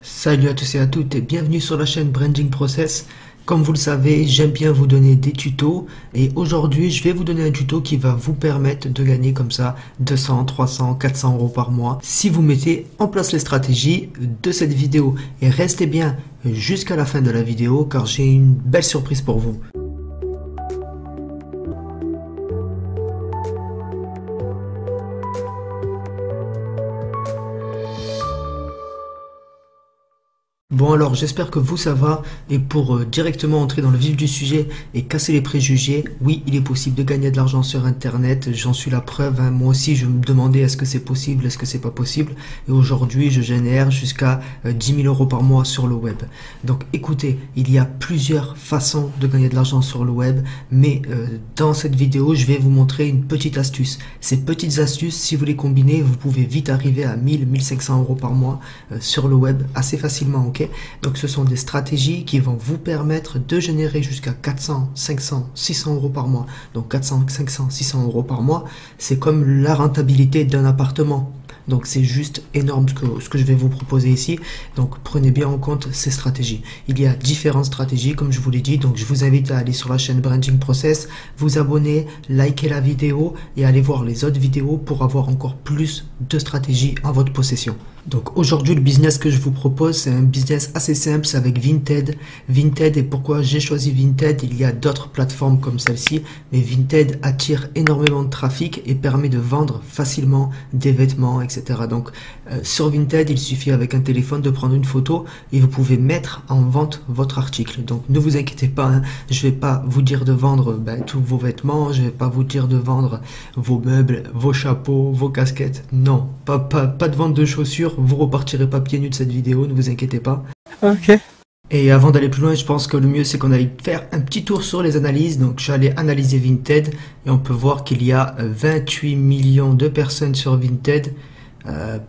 Salut à tous et à toutes et bienvenue sur la chaîne Branding Process. Comme vous le savez, j'aime bien vous donner des tutos et aujourd'hui je vais vous donner un tuto qui va vous permettre de gagner comme ça 200, 300, 400 euros par mois si vous mettez en place les stratégies de cette vidéo. Et restez bien jusqu'à la fin de la vidéo car j'ai une belle surprise pour vous. Bon alors j'espère que vous ça va et pour directement entrer dans le vif du sujet et casser les préjugés, oui il est possible de gagner de l'argent sur internet, j'en suis la preuve, hein. Moi aussi je me demandais est-ce que c'est possible, est-ce que c'est pas possible et aujourd'hui je génère jusqu'à 10 000 euros par mois sur le web. Donc écoutez, il y a plusieurs façons de gagner de l'argent sur le web mais dans cette vidéo je vais vous montrer une petite astuce. Ces petites astuces si vous les combinez vous pouvez vite arriver à 1000-1500 euros par mois sur le web assez facilement, ok? Donc ce sont des stratégies qui vont vous permettre de générer jusqu'à 400, 500, 600 euros par mois. Donc 400, 500, 600 euros par mois, c'est comme la rentabilité d'un appartement. Donc c'est juste énorme ce que je vais vous proposer ici. Donc prenez bien en compte ces stratégies. Il y a différentes stratégies comme je vous l'ai dit. Donc je vous invite à aller sur la chaîne Branding Process, vous abonner, liker la vidéo et aller voir les autres vidéos pour avoir encore plus de stratégies en votre possession. Donc aujourd'hui le business que je vous propose c'est un business assez simple, c'est avec Vinted. Vinted, et pourquoi j'ai choisi Vinted, il y a d'autres plateformes comme celle-ci, mais Vinted attire énormément de trafic et permet de vendre facilement des vêtements, etc. Donc sur Vinted il suffit avec un téléphone de prendre une photo et vous pouvez mettre en vente votre article. Donc ne vous inquiétez pas, hein, je vais pas vous dire de vendre tous vos vêtements, je vais pas vous dire de vendre vos meubles, vos chapeaux, vos casquettes, non, pas de vente de chaussures. Vous repartirez pas pieds nus de cette vidéo, ne vous inquiétez pas. Ok. Et avant d'aller plus loin, je pense que le mieux c'est qu'on aille faire un petit tour sur les analyses. Donc je suis allé analyser Vinted et on peut voir qu'il y a 28 millions de personnes sur Vinted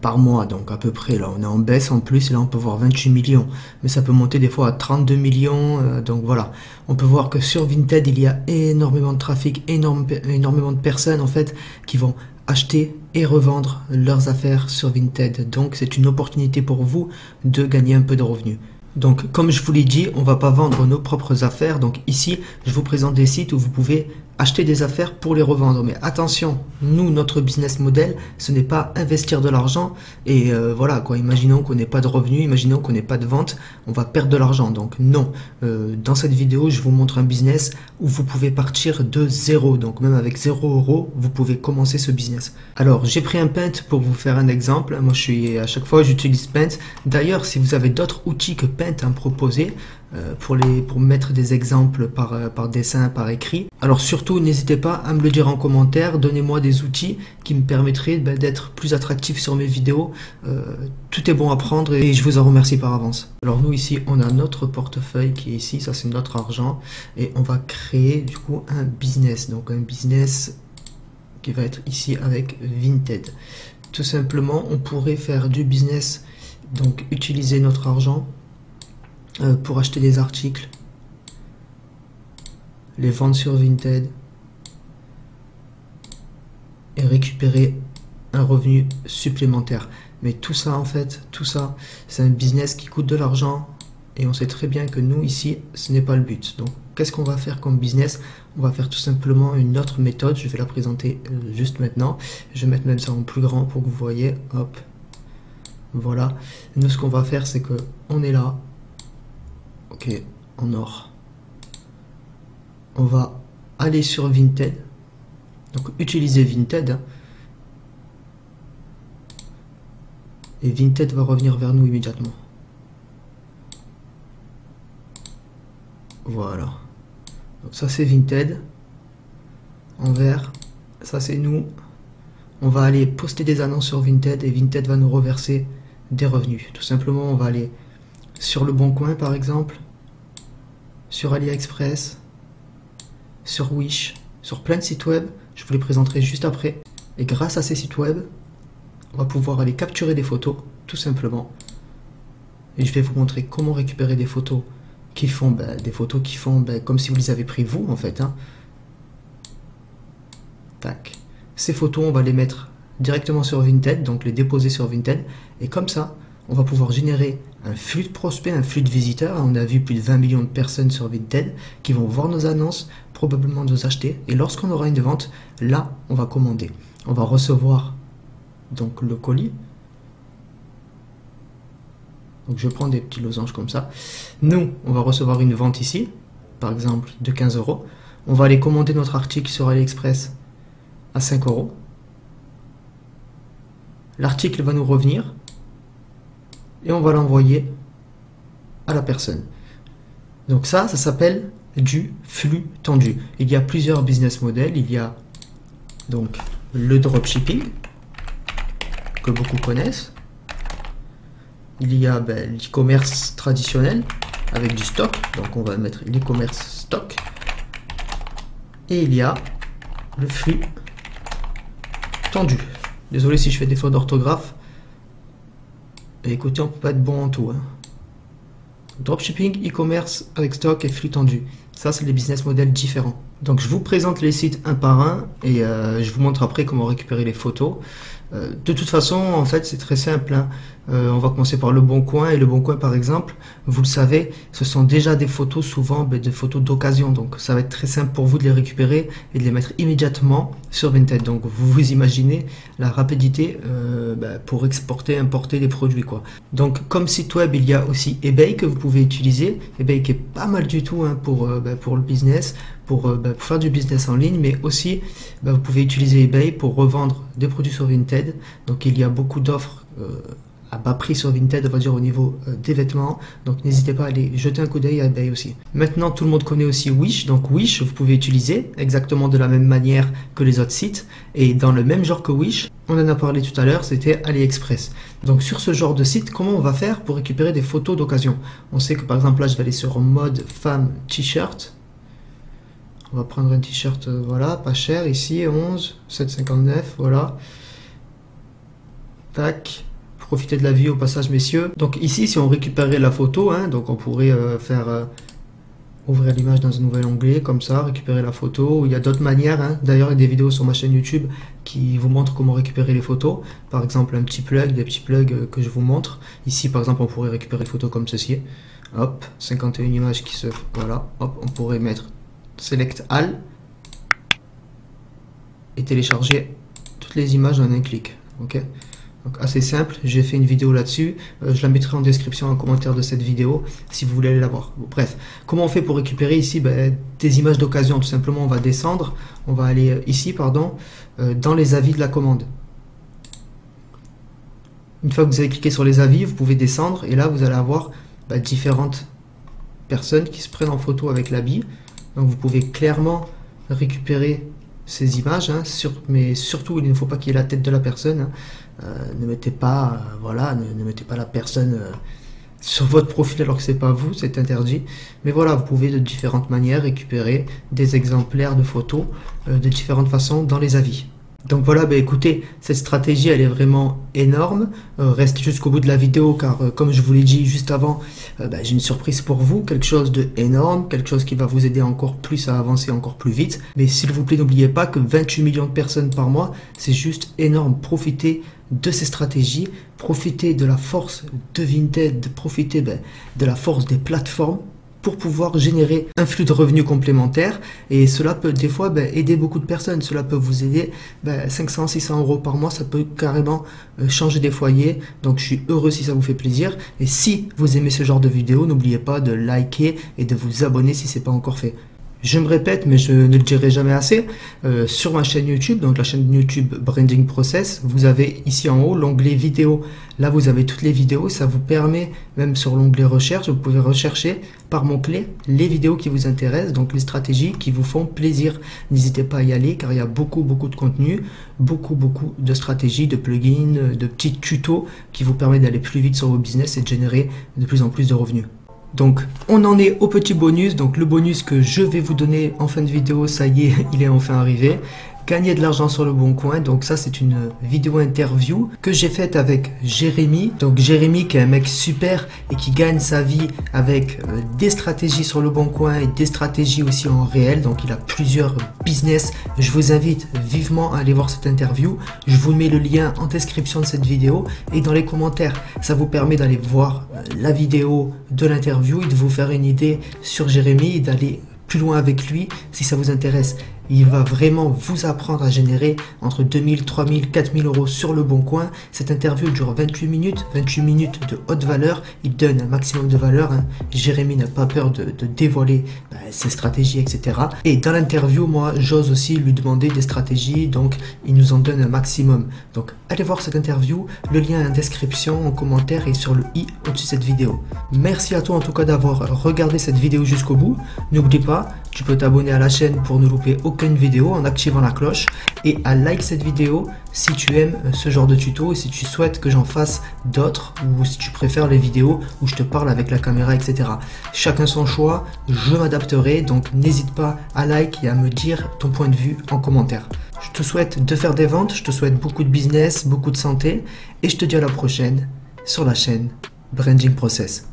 par mois. Donc à peu près, là on est en baisse en plus et là on peut voir 28 millions. Mais ça peut monter des fois à 32 millions. Donc voilà, on peut voir que sur Vinted il y a énormément de trafic, énormément de personnes en fait qui vont acheter et revendre leurs affaires sur Vinted. Donc c'est une opportunité pour vous de gagner un peu de revenus. Donc comme je vous l'ai dit, on va pas vendre nos propres affaires. Donc ici, je vous présente des sites où vous pouvez acheter des affaires pour les revendre. Mais attention, nous, notre business model, ce n'est pas investir de l'argent et voilà quoi. Imaginons qu'on n'ait pas de revenus, imaginons qu'on n'ait pas de vente, on va perdre de l'argent. Donc non, dans cette vidéo, je vous montre un business où vous pouvez partir de zéro. Donc même avec 0 euros, vous pouvez commencer ce business. Alors j'ai pris un Paint pour vous faire un exemple. Moi, à chaque fois, j'utilise Paint. D'ailleurs, si vous avez d'autres outils que Paint à me proposer, pour mettre des exemples par dessin, par écrit. Alors surtout, n'hésitez pas à me le dire en commentaire, donnez-moi des outils qui me permettraient d'être plus attractif sur mes vidéos. Tout est bon à prendre et je vous en remercie par avance. Alors nous ici, on a notre portefeuille qui est ici, ça c'est notre argent et on va créer du coup un business. Donc un business qui va être ici avec Vinted. Tout simplement, on pourrait faire du business, donc utiliser notre argent pour acheter des articles, les vendre sur Vinted et récupérer un revenu supplémentaire. Mais tout ça en fait, tout ça, c'est un business qui coûte de l'argent et on sait très bien que nous ici, ce n'est pas le but. Donc qu'est-ce qu'on va faire comme business? On va faire tout simplement une autre méthode, je vais la présenter juste maintenant. Je vais mettre même ça en plus grand pour que vous voyez, hop, voilà. Nous ce qu'on va faire c'est que on est là. Ok, en or. On va aller sur Vinted. Donc utiliser Vinted. Hein. Et Vinted va revenir vers nous immédiatement. Voilà. Donc ça c'est Vinted. En vert. Ça c'est nous. On va aller poster des annonces sur Vinted et Vinted va nous reverser des revenus. Tout simplement on va aller sur Le Bon Coin par exemple, sur AliExpress, sur Wish, sur plein de sites web, je vous les présenterai juste après. Et grâce à ces sites web, on va pouvoir aller capturer des photos, tout simplement. Et je vais vous montrer comment récupérer des photos qui font, comme si vous les avez pris vous en fait. Hein. Tac. Ces photos, on va les mettre directement sur Vinted, donc les déposer sur Vinted. Et comme ça, on va pouvoir générer un flux de prospects, un flux de visiteurs. On a vu plus de 20 millions de personnes sur Vinted qui vont voir nos annonces, probablement nous acheter. Et lorsqu'on aura une vente, là, on va commander. On va recevoir donc le colis. Donc je prends des petits losanges comme ça. Nous, on va recevoir une vente ici, par exemple de 15 €. On va aller commander notre article sur AliExpress à 5 €. L'article va nous revenir et on va l'envoyer à la personne. Donc ça s'appelle du flux tendu. Il y a plusieurs business models. Il y a donc le dropshipping que beaucoup connaissent. Il y a l'e-commerce traditionnel avec du stock. Donc on va mettre l'e-commerce stock. Et il y a le flux tendu. Désolé si je fais des fautes d'orthographe. Écoutez, on peut pas être bon en tout. Dropshipping, e-commerce avec stock et flux tendu. Ça, c'est des business models différents. Donc, je vous présente les sites un par un et je vous montre après comment récupérer les photos. De toute façon, en fait, c'est très simple. On va commencer par Le Bon Coin. Et Le Bon Coin, par exemple, vous le savez, ce sont déjà des photos, souvent des photos d'occasion. Donc, ça va être très simple pour vous de les récupérer et de les mettre immédiatement sur Vinted. Donc, vous vous imaginez la rapidité pour exporter, importer les produits, quoi. Donc, comme site web, il y a aussi eBay que vous pouvez utiliser. eBay qui est pas mal du tout pour le business. Pour faire du business en ligne, mais aussi vous pouvez utiliser eBay pour revendre des produits sur Vinted. Donc il y a beaucoup d'offres à bas prix sur Vinted, on va dire au niveau des vêtements. Donc n'hésitez pas à aller jeter un coup d'œil à eBay aussi. Maintenant tout le monde connaît aussi Wish. Donc Wish vous pouvez utiliser exactement de la même manière que les autres sites. Et dans le même genre que Wish, on en a parlé tout à l'heure, c'était AliExpress. Donc sur ce genre de site, comment on va faire pour récupérer des photos d'occasion? On sait que par exemple là je vais aller sur mode femme t-shirt. On va prendre un t-shirt, voilà, pas cher, ici, 11, 7,59, voilà. Tac, profitez de la vie au passage, messieurs. Donc ici, si on récupérait la photo, donc on pourrait ouvrir l'image dans un nouvel onglet, comme ça, récupérer la photo. Il y a d'autres manières, D'ailleurs, il y a des vidéos sur ma chaîne YouTube qui vous montrent comment récupérer les photos. Par exemple, des petits plugs que je vous montre. Ici, par exemple, on pourrait récupérer une photo comme ceci. Hop, 51 images qui se... Voilà, hop, on pourrait mettre... Select All et télécharger toutes les images en un clic. Ok, donc assez simple. J'ai fait une vidéo là-dessus. Je la mettrai en description, en commentaire de cette vidéo si vous voulez aller la voir. Bon, bref, comment on fait pour récupérer ici des images d'occasion? Tout simplement, on va descendre. On va aller ici, dans les avis de la commande. Une fois que vous avez cliqué sur les avis, vous pouvez descendre et là vous allez avoir différentes personnes qui se prennent en photo avec l'habit. Donc vous pouvez clairement récupérer ces images, mais surtout il ne faut pas qu'il y ait la tête de la personne. Ne mettez pas, ne mettez pas la personne sur votre profil alors que c'est pas vous, c'est interdit. Mais voilà, vous pouvez de différentes manières récupérer des exemplaires de photos de différentes façons dans les avis. Donc voilà, écoutez, cette stratégie elle est vraiment énorme. Restez jusqu'au bout de la vidéo car comme je vous l'ai dit juste avant, j'ai une surprise pour vous, quelque chose de énorme, quelque chose qui va vous aider encore plus à avancer encore plus vite. Mais s'il vous plaît, n'oubliez pas que 28 millions de personnes par mois, c'est juste énorme. Profitez de ces stratégies, profitez de la force de Vinted, profitez de la force des plateformes pour pouvoir générer un flux de revenus complémentaires et cela peut des fois aider beaucoup de personnes. Cela peut vous aider 500-600 € par mois, ça peut carrément changer des foyers. Donc je suis heureux si ça vous fait plaisir et si vous aimez ce genre de vidéo, n'oubliez pas de liker et de vous abonner si ce n'est pas encore fait. Je me répète, mais je ne le dirai jamais assez, sur ma chaîne YouTube, donc la chaîne YouTube Branding Process, vous avez ici en haut l'onglet vidéo. Là, vous avez toutes les vidéos, ça vous permet, même sur l'onglet recherche, vous pouvez rechercher par mots-clés les vidéos qui vous intéressent, donc les stratégies qui vous font plaisir. N'hésitez pas à y aller car il y a beaucoup de contenu, beaucoup de stratégies, de plugins, de petits tutos qui vous permettent d'aller plus vite sur vos business et de générer de plus en plus de revenus. Donc on en est au petit bonus, donc le bonus que je vais vous donner en fin de vidéo, ça y est, il est enfin arrivé. gagner de l'argent sur le bon coin. Donc ça, c'est une vidéo interview que j'ai faite avec Jérémy. Donc Jérémy qui est un mec super et qui gagne sa vie avec des stratégies sur le bon coin et des stratégies aussi en réel. Donc il a plusieurs business. Je vous invite vivement à aller voir cette interview. Je vous mets le lien en description de cette vidéo et dans les commentaires. Ça vous permet d'aller voir la vidéo de l'interview et de vous faire une idée sur Jérémy et d'aller plus loin avec lui si ça vous intéresse. Il va vraiment vous apprendre à générer entre 2000, 3000, 4000 euros sur le bon coin. Cette interview dure 28 minutes de haute valeur. Il donne un maximum de valeur. Jérémy n'a pas peur de dévoiler ses stratégies, etc. Et dans l'interview, moi, j'ose aussi lui demander des stratégies. Donc, il nous en donne un maximum. Donc, allez voir cette interview. Le lien est en description, en commentaire et sur le i au-dessus de cette vidéo. Merci à toi en tout cas d'avoir regardé cette vidéo jusqu'au bout. N'oublie pas, tu peux t'abonner à la chaîne pour ne louper aucune vidéo en activant la cloche et à like cette vidéo si tu aimes ce genre de tuto et si tu souhaites que j'en fasse d'autres ou si tu préfères les vidéos où je te parle avec la caméra, etc. Chacun son choix, je m'adapterai, donc n'hésite pas à like et à me dire ton point de vue en commentaire. Je te souhaite de faire des ventes, je te souhaite beaucoup de business, beaucoup de santé et je te dis à la prochaine sur la chaîne Branding Process.